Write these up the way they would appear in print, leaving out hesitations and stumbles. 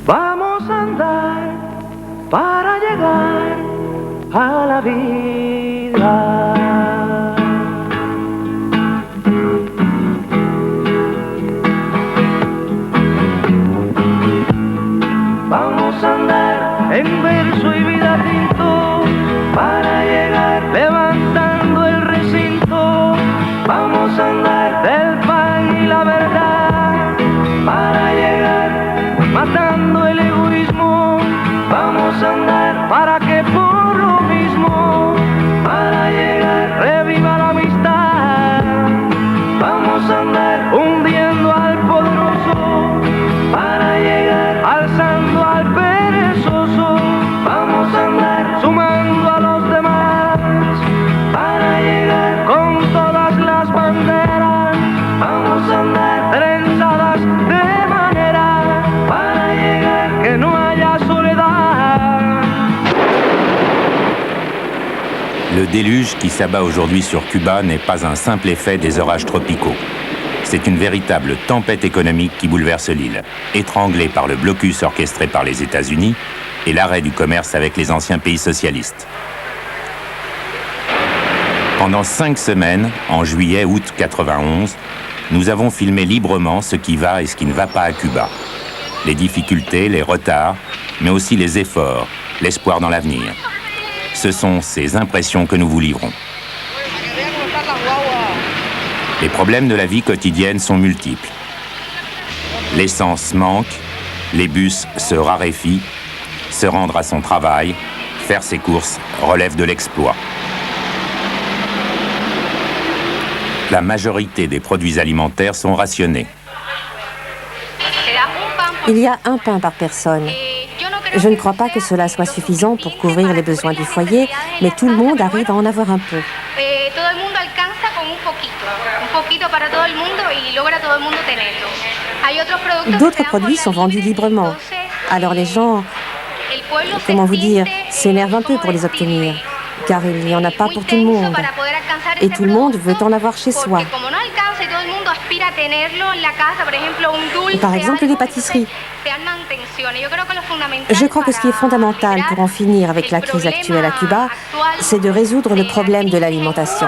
Vamos a andar para llegar a la vida. Vamos a andar en verso y vida tinto para llegar levantando el recinto. Vamos a andar del pan y la verdad para llegar matando el egoísmo. Vamos a andar para que por lo mismo para llegar reviva la amistad. Vamos a andar hundiendo al poderoso para llegar alzando al perezoso. Vamos a andar sumando a los demás para llegar con todas las banderas. Vamos a andar trenzadas de manera para llegar que no haya soledad. Le déluge qui s'abat aujourd'hui sur Cuba n'est pas un simple effet des orages tropicaux. C'est une véritable tempête économique qui bouleverse l'île, étranglée par le blocus orchestré par les États-Unis et l'arrêt du commerce avec les anciens pays socialistes. Pendant 5 semaines, en juillet-août 91, nous avons filmé librement ce qui va et ce qui ne va pas à Cuba. Les difficultés, les retards, mais aussi les efforts, l'espoir dans l'avenir. Ce sont ces impressions que nous vous livrons. Les problèmes de la vie quotidienne sont multiples. L'essence manque, les bus se raréfient, se rendre à son travail, faire ses courses relève de l'exploit. La majorité des produits alimentaires sont rationnés. Il y a un pain par personne. Je ne crois pas que cela soit suffisant pour couvrir les besoins du foyer, mais tout le monde arrive à en avoir un peu. D'autres produits sont vendus librement. Alors les gens, comment vous dire, s'énervent un peu pour les obtenir, car il n'y en a pas pour tout le monde. Et tout le monde veut en avoir chez soi. Par exemple, les pâtisseries. Je crois que ce qui est fondamental pour en finir avec la crise actuelle à Cuba, c'est de résoudre le problème de l'alimentation.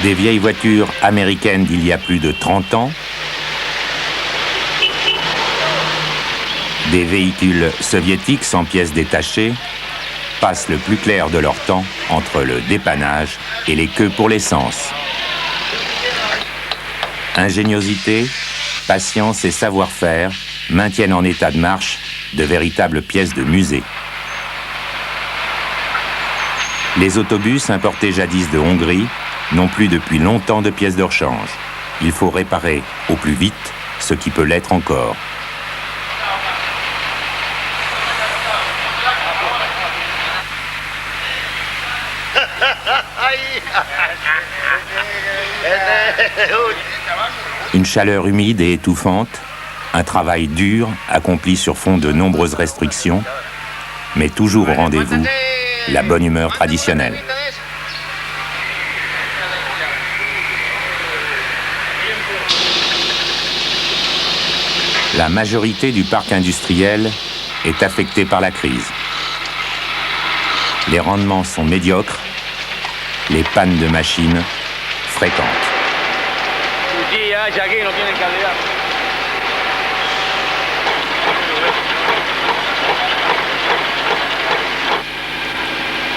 Des vieilles voitures américaines d'il y a plus de 30 ans, des véhicules soviétiques sans pièces détachées passent le plus clair de leur temps entre le dépannage et les queues pour l'essence. Ingéniosité, patience et savoir-faire maintiennent en état de marche de véritables pièces de musée. Les autobus importés jadis de Hongrie n'ont plus depuis longtemps de pièces de rechange. Il faut réparer au plus vite ce qui peut l'être encore. Une chaleur humide et étouffante, un travail dur accompli sur fond de nombreuses restrictions, mais toujours au rendez-vous, la bonne humeur traditionnelle. La majorité du parc industriel est affectée par la crise. Les rendements sont médiocres, les pannes de machines fréquentes.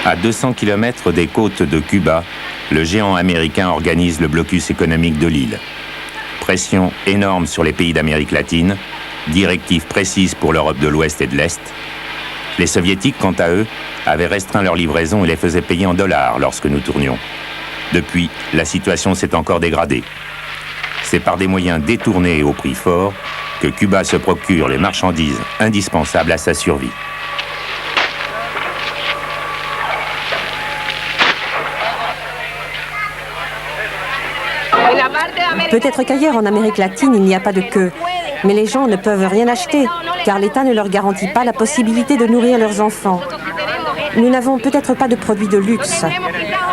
À 200 km des côtes de Cuba, le géant américain organise le blocus économique de l'île. Pression énorme sur les pays d'Amérique latine, directives précises pour l'Europe de l'Ouest et de l'Est. Les Soviétiques, quant à eux, avaient restreint leurs livraisons et les faisaient payer en dollars lorsque nous tournions. Depuis, la situation s'est encore dégradée. c'est par des moyens détournés et au prix fort que Cuba se procure les marchandises indispensables à sa survie. Peut-être qu'ailleurs en Amérique latine, il n'y a pas de queue. Mais les gens ne peuvent rien acheter, car l'État ne leur garantit pas la possibilité de nourrir leurs enfants. Nous n'avons peut-être pas de produits de luxe,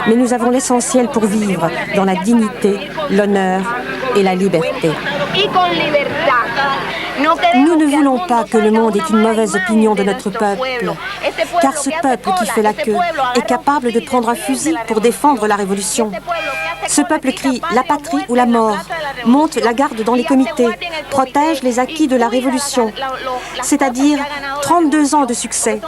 mais nous avons l'essentiel pour vivre dans la dignité, l'honneur et la liberté. Nous ne voulons pas que le monde ait une mauvaise opinion de notre peuple, car ce peuple qui fait la queue est capable de prendre un fusil pour défendre la révolution. Ce peuple crie « la patrie ou la mort », monte la garde dans les comités, protège les acquis de la révolution, c'est-à-dire 32 ans de succès.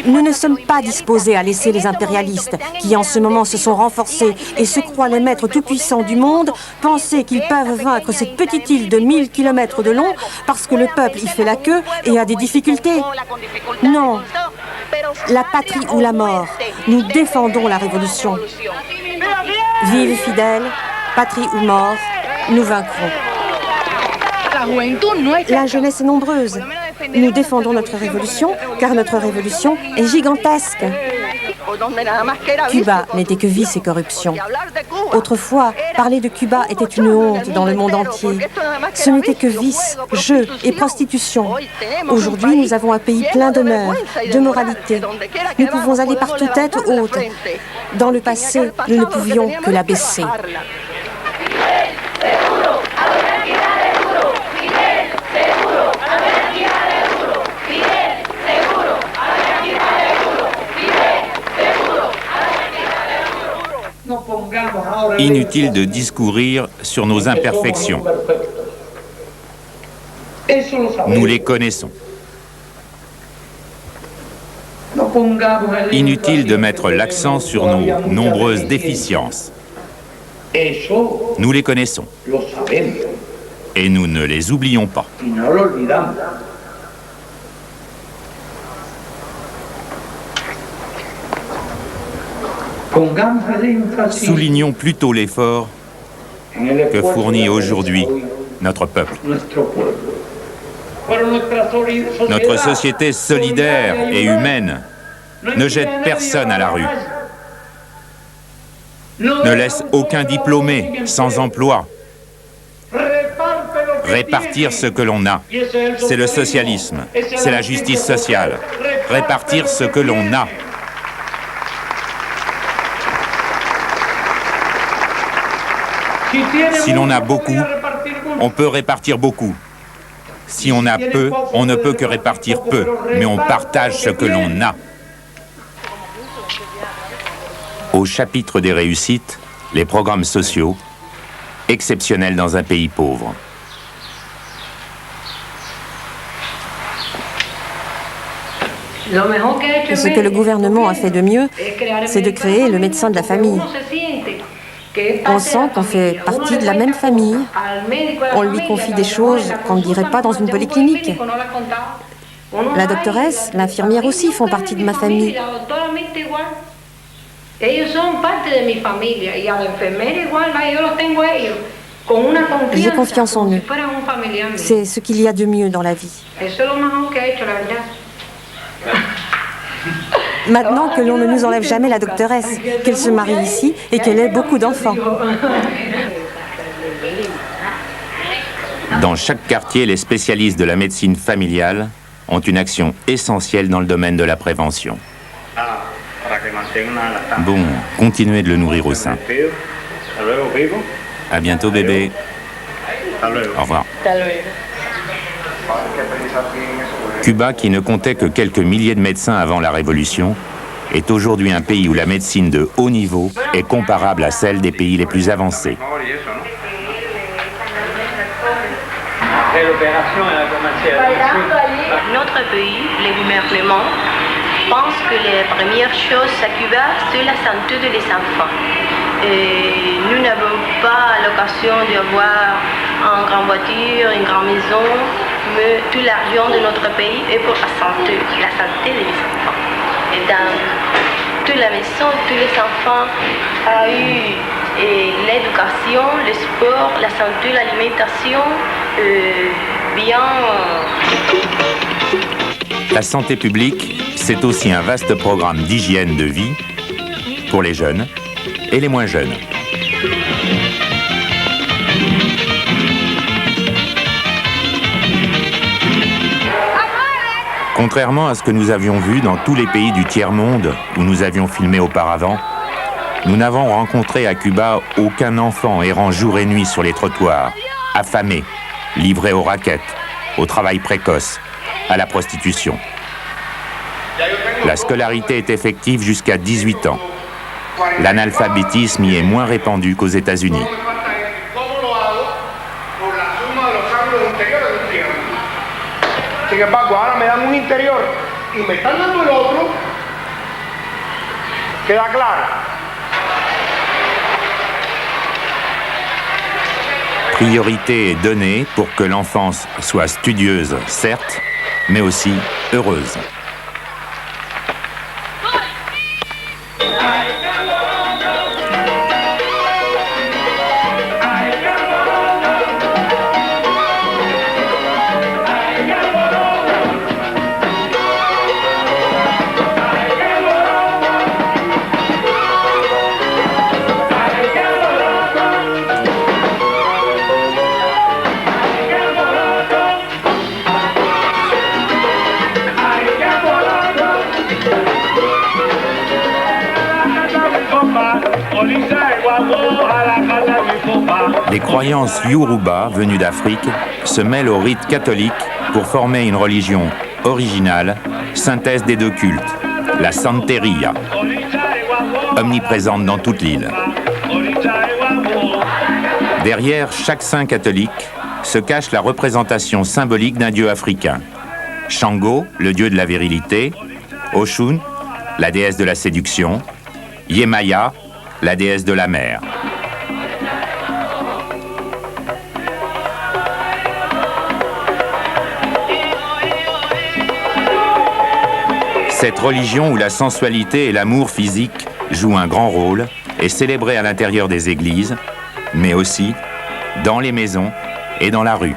Nous ne sommes pas disposés à laisser les impérialistes, qui en ce moment se sont renforcés et se croient les maîtres tout-puissants du monde, penser qu'ils peuvent vaincre cette petite île de 1000 km de long parce que le peuple y fait la queue et a des difficultés. Non, la patrie ou la mort, nous défendons la révolution. Vive fidèles, patrie ou mort, nous vaincrons. La jeunesse est nombreuse. Nous défendons notre révolution, car notre révolution est gigantesque. Cuba n'était que vice et corruption. Autrefois, parler de Cuba était une honte dans le monde entier. Ce n'était que vice, jeu et prostitution. Aujourd'hui, nous avons un pays plein d'honneur, de moralité. Nous pouvons aller partout tête haute. Dans le passé, nous ne pouvions que l'abaisser. Inutile de discourir sur nos imperfections. Nous les connaissons. Inutile de mettre l'accent sur nos nombreuses déficiences. Nous les connaissons. Et nous ne les oublions pas. Soulignons plutôt l'effort que fournit aujourd'hui notre peuple. Notre société solidaire et humaine ne jette personne à la rue, ne laisse aucun diplômé sans emploi. Répartir ce que l'on a, c'est le socialisme, c'est la justice sociale. Répartir ce que l'on a. Si l'on a beaucoup, on peut répartir beaucoup. Si on a peu, on ne peut que répartir peu, mais on partage ce que l'on a. Au chapitre des réussites, les programmes sociaux, exceptionnels dans un pays pauvre. Ce que le gouvernement a fait de mieux, c'est de créer le médecin de la famille. On sent qu'on fait partie de la même famille. On lui confie des choses qu'on ne dirait pas dans une polyclinique. La doctoresse, l'infirmière aussi font partie de ma famille. J'ai confiance en eux. C'est ce qu'il y a de mieux dans la vie. Maintenant que l'on ne nous enlève jamais la doctoresse, qu'elle se marie ici et qu'elle ait beaucoup d'enfants. Dans chaque quartier, les spécialistes de la médecine familiale ont une action essentielle dans le domaine de la prévention. Bon, continuez de le nourrir au sein. À bientôt, bébé. Au revoir. Cuba, qui ne comptait que quelques milliers de médecins avant la Révolution, est aujourd'hui un pays où la médecine de haut niveau est comparable à celle des pays les plus avancés. Notre pays, les gouvernements, pensent que les premières choses à Cuba, c'est la santé des enfants. Et nous n'avons pas l'occasion d'avoir une grande voiture, une grande maison, mais tout l'argent de notre pays est pour la santé des enfants. Et dans toute la maison, tous les enfants ont eu l'éducation l'éducation, le sport, la santé, l'alimentation, bien... La santé publique, c'est aussi un vaste programme d'hygiène de vie pour les jeunes et les moins jeunes. Contrairement à ce que nous avions vu dans tous les pays du tiers-monde où nous avions filmé auparavant, nous n'avons rencontré à Cuba aucun enfant errant jour et nuit sur les trottoirs, affamé, livré aux raquettes, au travail précoce, à la prostitution. La scolarité est effective jusqu'à 18 ans. L'analphabétisme y est moins répandu qu'aux États-Unis. Sin embargo, ahora me dan un interior y me están dando el otro, queda claro. Priorité est donnée pour que l'enfance soit studieuse, certes, mais aussi heureuse. Les croyances Yoruba venues d'Afrique se mêlent au rite catholique pour former une religion originale, synthèse des deux cultes, la Santeria, omniprésente dans toute l'île. Derrière chaque saint catholique se cache la représentation symbolique d'un dieu africain. Shango, le dieu de la virilité, Oshun, la déesse de la séduction, Yemaya, la déesse de la mer. Cette religion où la sensualité et l'amour physique jouent un grand rôle est célébrée à l'intérieur des églises, mais aussi dans les maisons et dans la rue.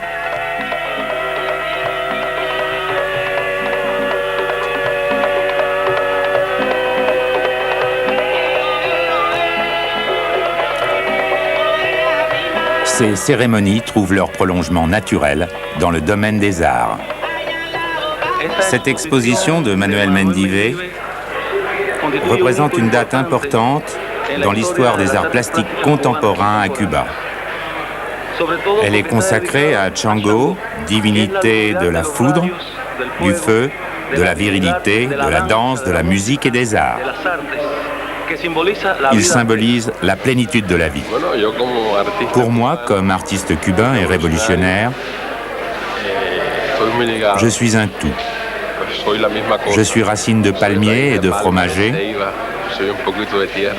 Ces cérémonies trouvent leur prolongement naturel dans le domaine des arts. Cette exposition de Manuel Mendive représente une date importante dans l'histoire des arts plastiques contemporains à Cuba. Elle est consacrée à Chango, divinité de la foudre, du feu, de la virilité, de la danse, de la musique et des arts. Il symbolise la plénitude de la vie. Pour moi, comme artiste cubain et révolutionnaire, je suis un tout. Je suis racine de palmier et de fromager.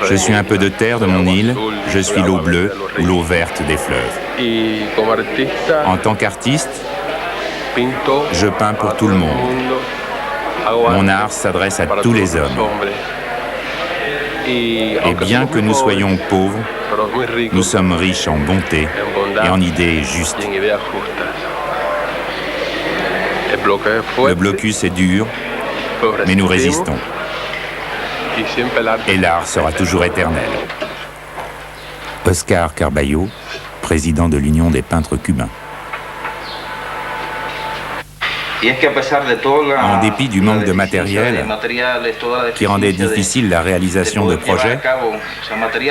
Je suis un peu de terre de mon île. Je suis l'eau bleue ou l'eau verte des fleuves. En tant qu'artiste, je peins pour tout le monde. Mon art s'adresse à tous les hommes. Et bien que nous soyons pauvres, nous sommes riches en bonté et en idées justes. Le blocus est dur, mais nous résistons. Et l'art sera toujours éternel. Oscar Carballo, président de l'Union des peintres cubains. En dépit du manque de matériel qui rendait difficile la réalisation de projets,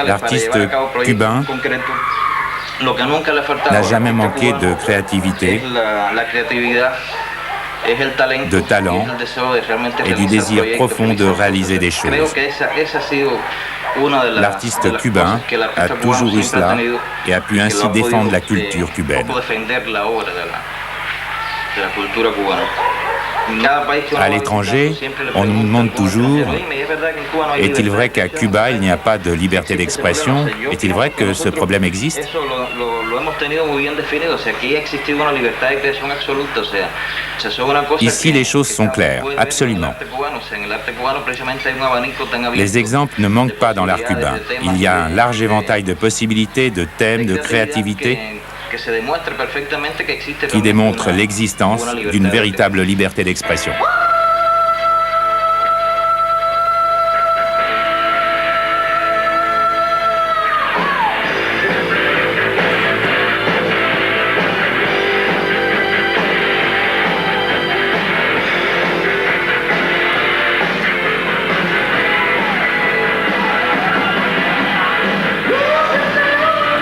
l'artiste cubain n'a jamais manqué de créativité, de talent et du désir profond de réaliser des choses. L'artiste cubain a toujours eu cela et a pu ainsi défendre la culture cubaine. À l'étranger, on nous demande toujours « Est-il vrai qu'à Cuba, il n'y a pas de liberté d'expression ? Est-il vrai que ce problème existe ?» Ici, les choses sont claires, absolument. Les exemples ne manquent pas dans l'art cubain. Il y a un large éventail de possibilités, de thèmes, de créativité qui démontrent l'existence d'une véritable liberté d'expression.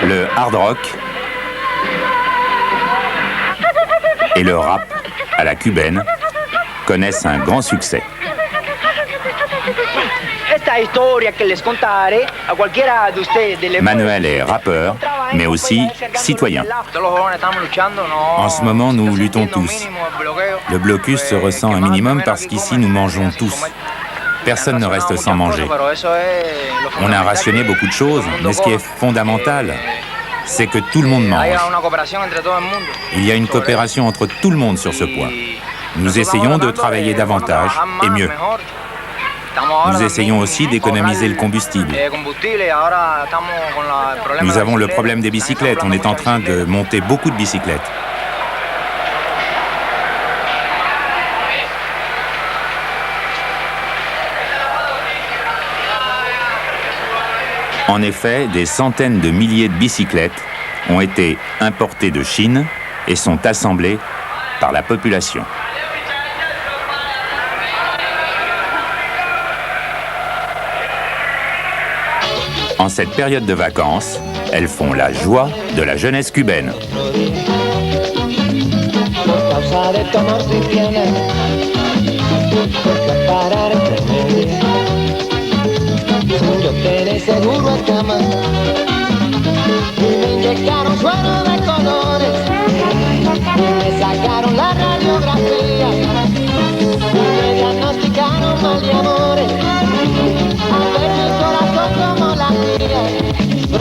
Le hard rock et le rap à la cubaine connaissent un grand succès. Manuel est rappeur, mais aussi citoyen. En ce moment, nous luttons tous. Le blocus se ressent un minimum parce qu'ici, nous mangeons tous. Personne ne reste sans manger. On a rationné beaucoup de choses, mais ce qui est fondamental, c'est que tout le monde mange. Il y a une coopération entre tout le monde sur ce point. Nous essayons de travailler davantage et mieux. Nous essayons aussi d'économiser le combustible. Nous avons le problème des bicyclettes. On est en train de monter beaucoup de bicyclettes. En effet, des centaines de milliers de bicyclettes ont été importées de Chine et sont assemblées par la population. En cette période de vacances, elles font la joie de la jeunesse cubaine. Seguro en cama y me inyectaron suero de colores y me sacaron la radiografía y me diagnosticaron mal de amores al ver mi corazón como la mía me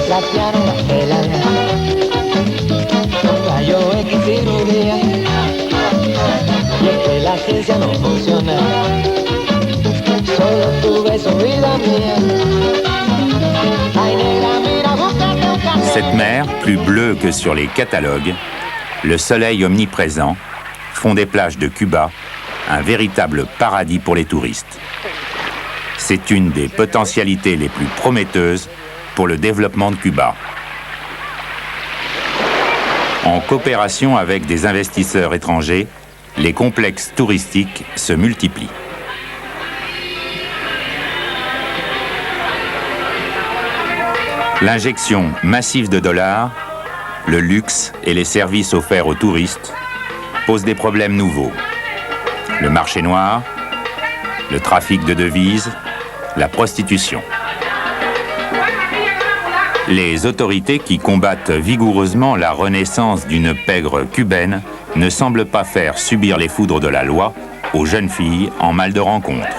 saquearon la tela con rayo X cirugía y es que la ciencia no funciona. Solo tu beso, vida mía. Ay, negra, mira, búscate un café. Cette mer, plus bleue que sur les catalogues, le soleil omniprésent, font des plages de Cuba un véritable paradis pour les touristes. C'est une des potentialités les plus prometteuses pour le développement de Cuba. En coopération avec des investisseurs étrangers, les complexes touristiques se multiplient. L'injection massive de dollars, le luxe et les services offerts aux touristes posent des problèmes nouveaux. Le marché noir, le trafic de devises, la prostitution. Les autorités qui combattent vigoureusement la renaissance d'une pègre cubaine ne semblent pas faire subir les foudres de la loi aux jeunes filles en mal de rencontre.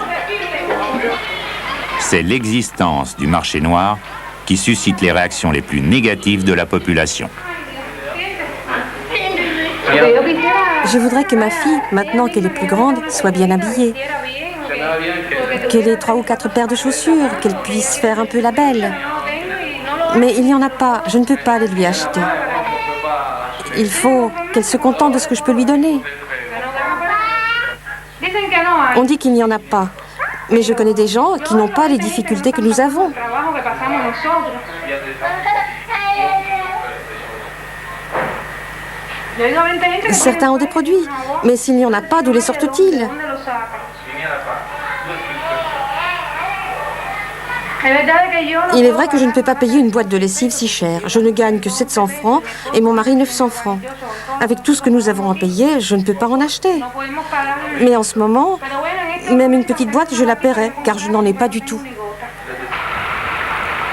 C'est l'existence du marché noir qui suscite les réactions les plus négatives de la population. Je voudrais que ma fille, maintenant qu'elle est plus grande, soit bien habillée. Qu'elle ait 3 ou 4 paires de chaussures, qu'elle puisse faire un peu la belle. Mais il n'y en a pas, je ne peux pas les lui acheter. Il faut qu'elle se contente de ce que je peux lui donner. On dit qu'il n'y en a pas. Mais je connais des gens qui n'ont pas les difficultés que nous avons. Certains ont des produits, mais s'il n'y en a pas, d'où les sortent-ils? Il est vrai que je ne peux pas payer une boîte de lessive si chère. Je ne gagne que 700 francs et mon mari 900 francs. Avec tout ce que nous avons à payer, je ne peux pas en acheter. Mais en ce moment, même une petite boîte, je la paierai, car je n'en ai pas du tout.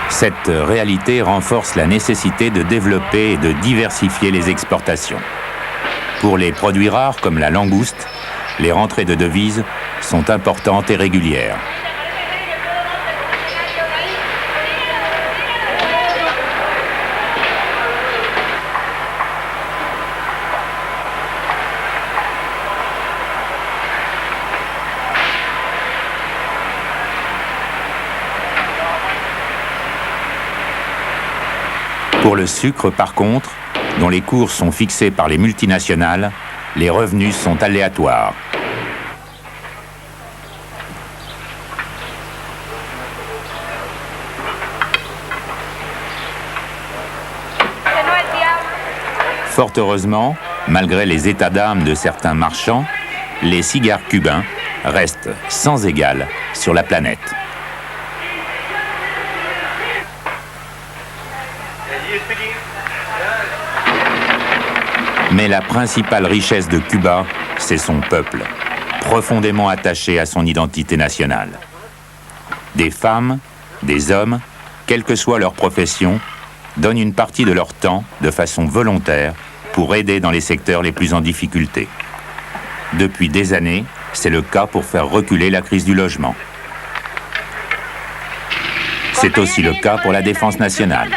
Cette réalité renforce la nécessité de développer et de diversifier les exportations. Pour les produits rares comme la langouste, les rentrées de devises sont importantes et régulières. Pour le sucre, par contre, dont les cours sont fixés par les multinationales, les revenus sont aléatoires. Fort heureusement, malgré les états d'âme de certains marchands, les cigares cubains restent sans égal sur la planète. Mais la principale richesse de Cuba, c'est son peuple, profondément attaché à son identité nationale. Des femmes, des hommes, quelle que soit leur profession, donnent une partie de leur temps, de façon volontaire, pour aider dans les secteurs les plus en difficulté. Depuis des années, c'est le cas pour faire reculer la crise du logement. C'est aussi le cas pour la défense nationale.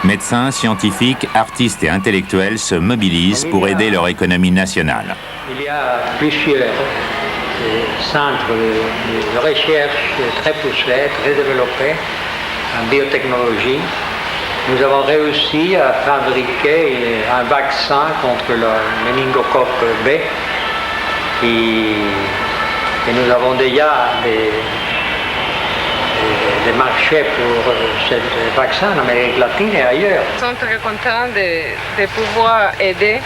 Médecins, scientifiques, artistes et intellectuels se mobilisent pour aider leur économie nationale. Il y a plusieurs centres de recherche très poussés, très développés en biotechnologie. Nous avons réussi à fabriquer un vaccin contre le méningocoque B et nous avons déjà des marchés pour ce vaccin en Amérique latine et ailleurs. Nous sommes très contents de pouvoir aider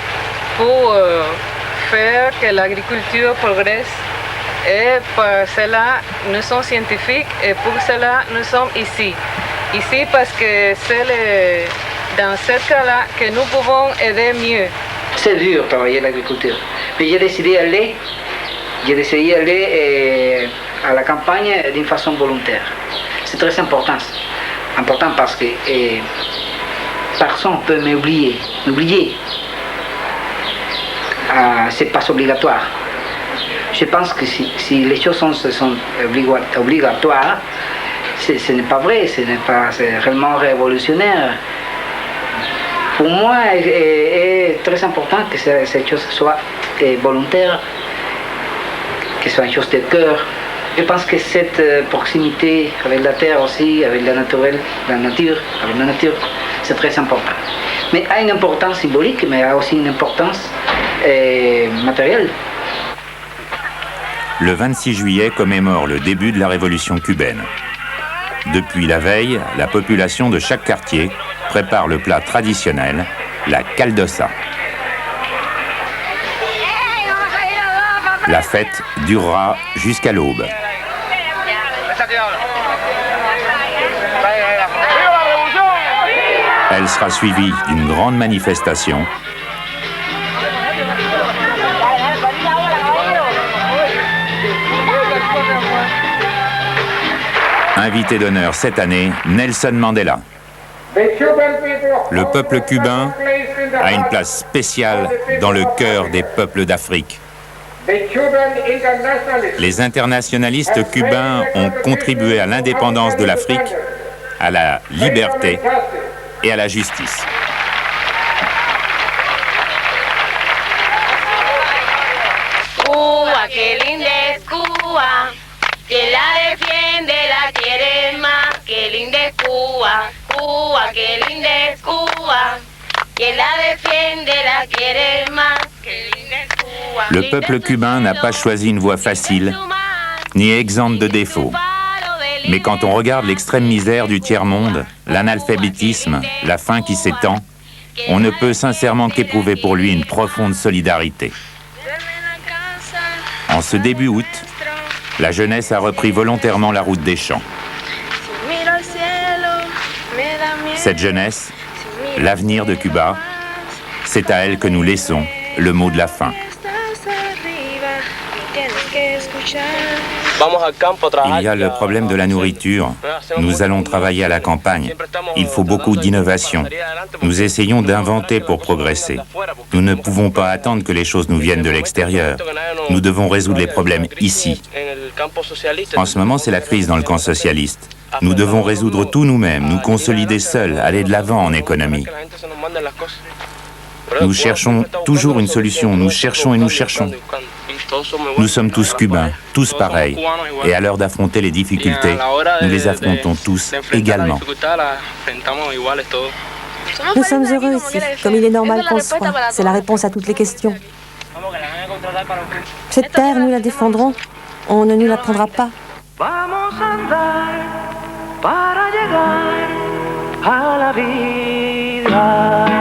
pour faire que l'agriculture progresse. Et pour cela, nous sommes scientifiques et pour cela, nous sommes ici. Ici parce que c'est dans ce cas-là que nous pouvons aider mieux. C'est dur de travailler l'agriculture, mais j'ai décidé d'aller à la campagne d'une façon volontaire. C'est très important parce que personne ne peut m'oublier. C'est pas obligatoire. Je pense que si les choses sont obligatoires, ce n'est pas vrai, c'est réellement révolutionnaire. Pour moi, il est très important que cette chose soit volontaire, que ce soit une chose de cœur. Je pense que cette proximité avec la terre aussi, avec la nature, c'est très important. Mais a une importance symbolique, mais a aussi une importance matérielle. Le 26 juillet commémore le début de la révolution cubaine. Depuis la veille, la population de chaque quartier prépare le plat traditionnel, la caldosa. La fête durera jusqu'à l'aube. Elle sera suivie d'une grande manifestation. Invité d'honneur cette année, Nelson Mandela. Le peuple cubain a une place spéciale dans le cœur des peuples d'Afrique. Les internationalistes cubains ont contribué à l'indépendance de l'Afrique, à la liberté et à la justice. Cuba, qué linda es Cuba, quien la defiende la quiere más, qué linda es Cuba, Cuba, qué linda es Cuba, quien la defiende la quiere más, qué linda es Cuba. Le peuple cubain n'a pas choisi une voie facile, ni exempte de défauts. Mais quand on regarde l'extrême misère du tiers-monde, l'analphabétisme, la faim qui s'étend, on ne peut sincèrement qu'éprouver pour lui une profonde solidarité. En ce début août, la jeunesse a repris volontairement la route des champs. Cette jeunesse, l'avenir de Cuba, c'est à elle que nous laissons le mot de la fin. Il y a le problème de la nourriture. Nous allons travailler à la campagne. Il faut beaucoup d'innovation. Nous essayons d'inventer pour progresser. Nous ne pouvons pas attendre que les choses nous viennent de l'extérieur. Nous devons résoudre les problèmes ici. En ce moment, c'est la crise dans le camp socialiste. Nous devons résoudre tout nous-mêmes, nous consolider seuls, aller de l'avant en économie. Nous cherchons toujours une solution, nous cherchons et nous cherchons. Nous sommes tous cubains, tous pareils. Et à l'heure d'affronter les difficultés, nous les affrontons tous également. Nous sommes heureux ici, comme il est normal qu'on soit. C'est la réponse à toutes les questions. Cette terre, nous la défendrons. On ne nous la prendra pas. Vamos a andar para llegar a la vida.